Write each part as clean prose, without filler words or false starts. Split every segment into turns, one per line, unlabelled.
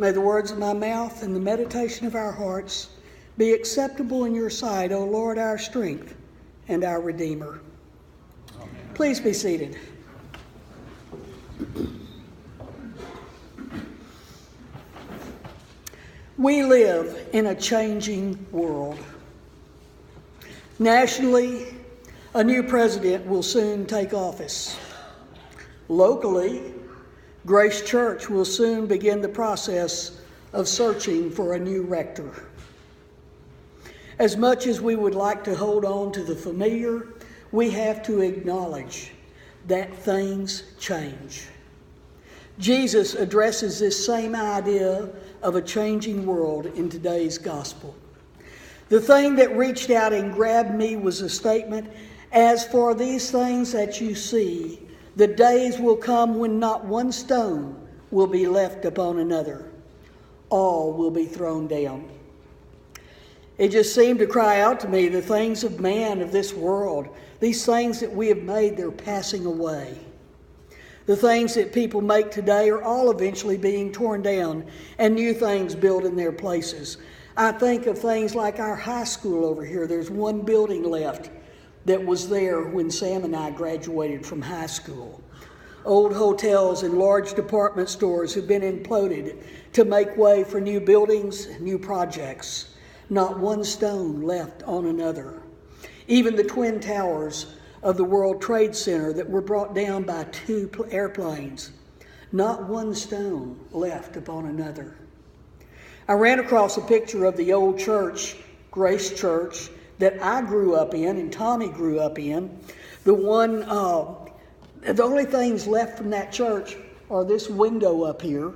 May the words of my mouth and the meditation of our hearts be acceptable in your sight, O Lord, our strength and our Redeemer. Amen. Please be seated. We live in a changing world. Nationally, a new president will soon take office. Locally, Grace Church will soon begin the process of searching for a new rector. As much as we would like to hold on to the familiar, we have to acknowledge that things change. Jesus addresses this same idea of a changing world in today's gospel. The thing that reached out and grabbed me was a statement, "As for these things that you see, the days will come when not one stone will be left upon another. All will be thrown down." It just seemed to cry out to me, the things of man, of this world, these things that we have made, they're passing away. The things that people make today are all eventually being torn down and new things built in their places. I think of things like our high school over here. There's one building left that was there when Sam and I graduated from high school. Old hotels and large department stores have been imploded to make way for new buildings, new projects. Not one stone left on another. Even the twin towers of the World Trade Center that were brought down by two airplanes, not one stone left upon another. I ran across a picture of the old church, Grace Church, that I grew up in and Tommy grew up in. The only things left from that church are this window up here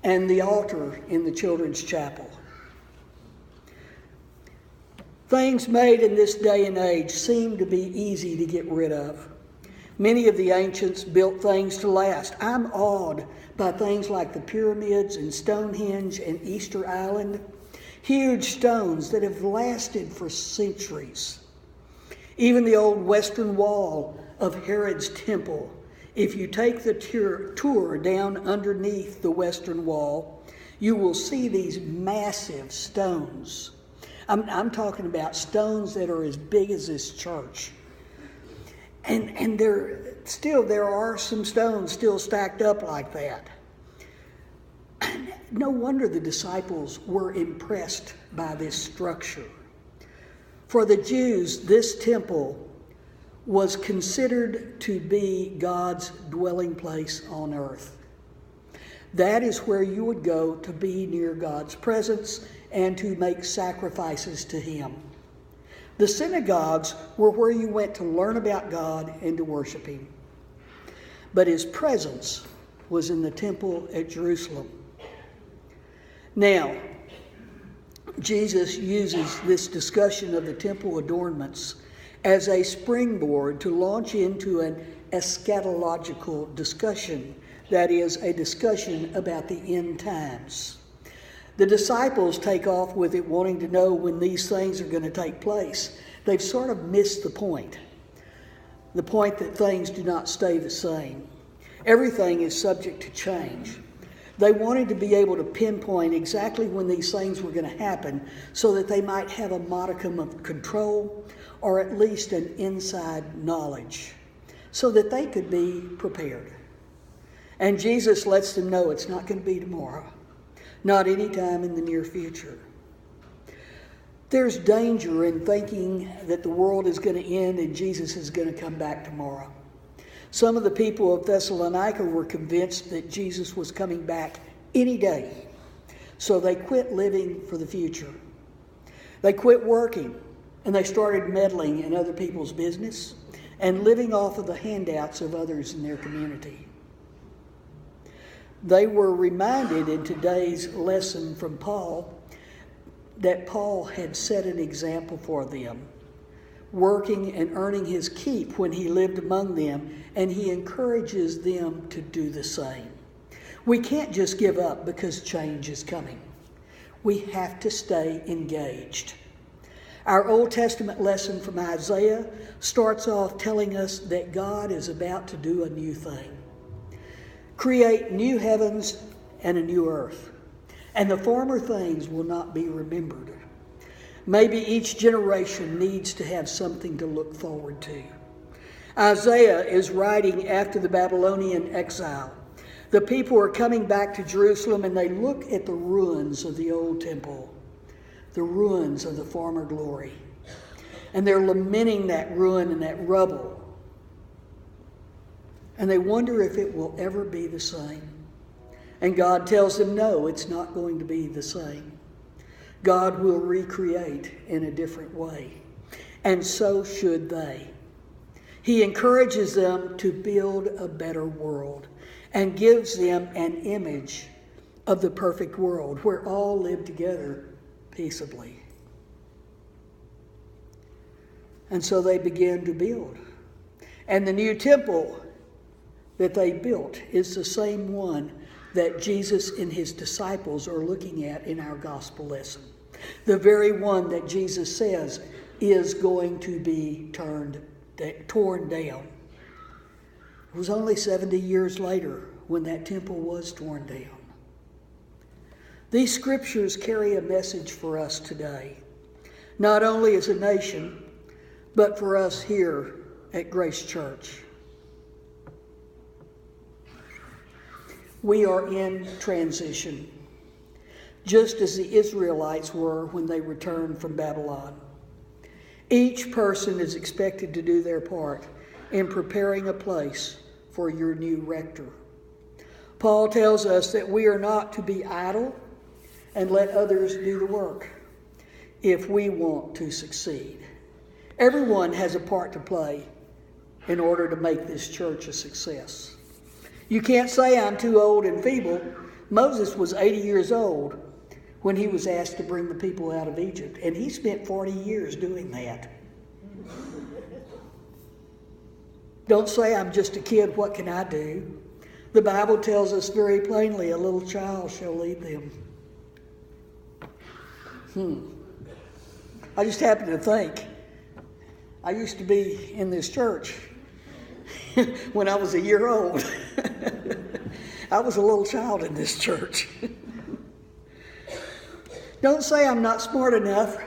and the altar in the children's chapel. Things made in this day and age seem to be easy to get rid of. Many of the ancients built things to last. I'm awed by things like the pyramids and Stonehenge and Easter Island. Huge stones that have lasted for centuries. Even the old western wall of Herod's temple. If you take the tour down underneath the western wall, you will see these massive stones. I'm talking about stones that are as big as this church. And there are some stones still stacked up like that. No wonder the disciples were impressed by this structure. For the Jews, this temple was considered to be God's dwelling place on earth. That is where you would go to be near God's presence and to make sacrifices to Him. The synagogues were where you went to learn about God and to worship Him. But His presence was in the temple at Jerusalem. Now, Jesus uses this discussion of the temple adornments as a springboard to launch into an eschatological discussion, that is, a discussion about the end times. The disciples take off with it wanting to know when these things are going to take place. They've sort of missed the point that things do not stay the same. Everything is subject to change. They wanted to be able to pinpoint exactly when these things were going to happen so that they might have a modicum of control or at least an inside knowledge so that they could be prepared. And Jesus lets them know it's not going to be tomorrow, not any time in the near future. There's danger in thinking that the world is going to end and Jesus is going to come back tomorrow. Some of the people of Thessalonica were convinced that Jesus was coming back any day, so they quit living for the future. They quit working, and they started meddling in other people's business and living off of the handouts of others in their community. They were reminded in today's lesson from Paul that Paul had set an example for them, working and earning his keep when he lived among them, and he encourages them to do the same. We can't just give up because change is coming. We have to stay engaged. Our Old Testament lesson from Isaiah starts off telling us that God is about to do a new thing. Create new heavens and a new earth, and the former things will not be remembered. Maybe each generation needs to have something to look forward to. Isaiah is writing after the Babylonian exile. The people are coming back to Jerusalem and they look at the ruins of the old temple, the ruins of the former glory. And they're lamenting that ruin and that rubble. And they wonder if it will ever be the same. And God tells them, no, it's not going to be the same. God will recreate in a different way. And so should they. He encourages them to build a better world and gives them an image of the perfect world where all live together peaceably. And so they begin to build. And the new temple that they built is the same one that Jesus and his disciples are looking at in our gospel lesson. The very one that Jesus says is going to be torn down. It was only 70 years later when that temple was torn down. These scriptures carry a message for us today, not only as a nation, but for us here at Grace Church. We are in transition, just as the Israelites were when they returned from Babylon. Each person is expected to do their part in preparing a place for your new rector. Paul tells us that we are not to be idle and let others do the work if we want to succeed. Everyone has a part to play in order to make this church a success. You can't say I'm too old and feeble. Moses was 80 years old when he was asked to bring the people out of Egypt, and he spent 40 years doing that. Don't say I'm just a kid, what can I do? The Bible tells us very plainly, a little child shall lead them. I just happen to think, I used to be in this church when I was a year old. I was a little child in this church. Don't say I'm not smart enough.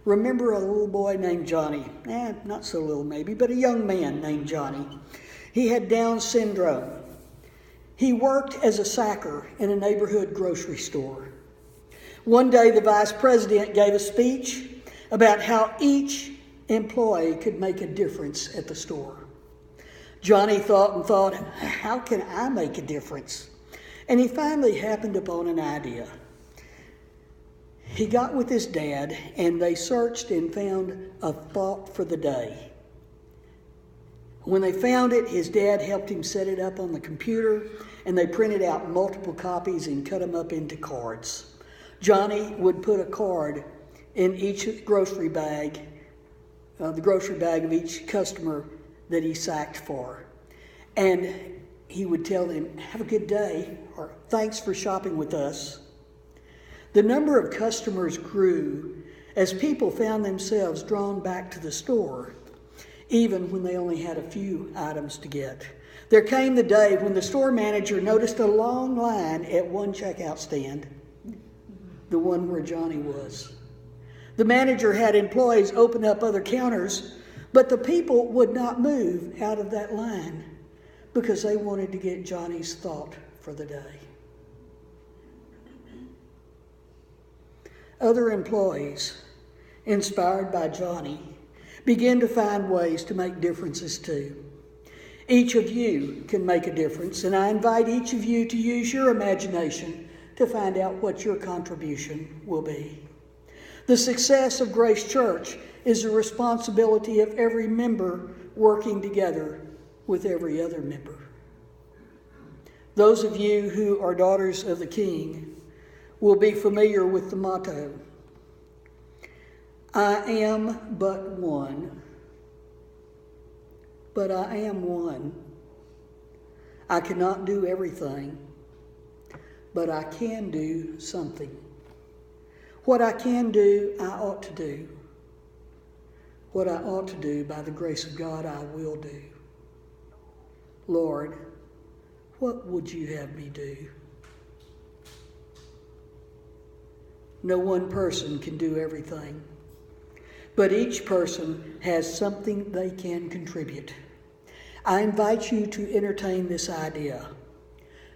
Remember a little boy named Johnny. Not so little maybe, but a young man named Johnny. He had Down syndrome. He worked as a sacker in a neighborhood grocery store. One day the vice president gave a speech about how each employee could make a difference at the store. Johnny thought, how can I make a difference? And he finally happened upon an idea. He got with his dad and they searched and found a thought for the day. When they found it, his dad helped him set it up on the computer and they printed out multiple copies and cut them up into cards. Johnny would put a card in each grocery bag, the grocery bag of each customer that he sacked for. And he would tell them, have a good day, or thanks for shopping with us. The number of customers grew as people found themselves drawn back to the store, even when they only had a few items to get. There came the day when the store manager noticed a long line at one checkout stand, the one where Johnny was. The manager had employees open up other counters, but the people would not move out of that line because they wanted to get Johnny's thought for the day. Other employees, inspired by Johnny, began to find ways to make differences too. Each of you can make a difference, and I invite each of you to use your imagination to find out what your contribution will be. The success of Grace Church is the responsibility of every member working together with every other member. Those of you who are daughters of the King will be familiar with the motto, I am but one, but I am one. I cannot do everything, but I can do something. What I can do, I ought to do. What I ought to do, by the grace of God, I will do. Lord, what would you have me do? No one person can do everything, but each person has something they can contribute. I invite you to entertain this idea.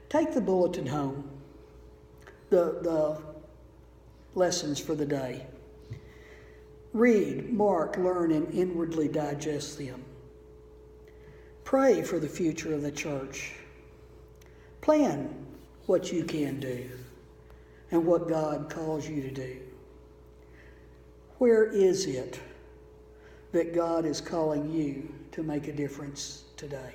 Take the bulletin home, the lessons for the day. Read, mark, learn, and inwardly digest them. Pray for the future of the church. Plan what you can do and what God calls you to do. Where is it that God is calling you to make a difference today?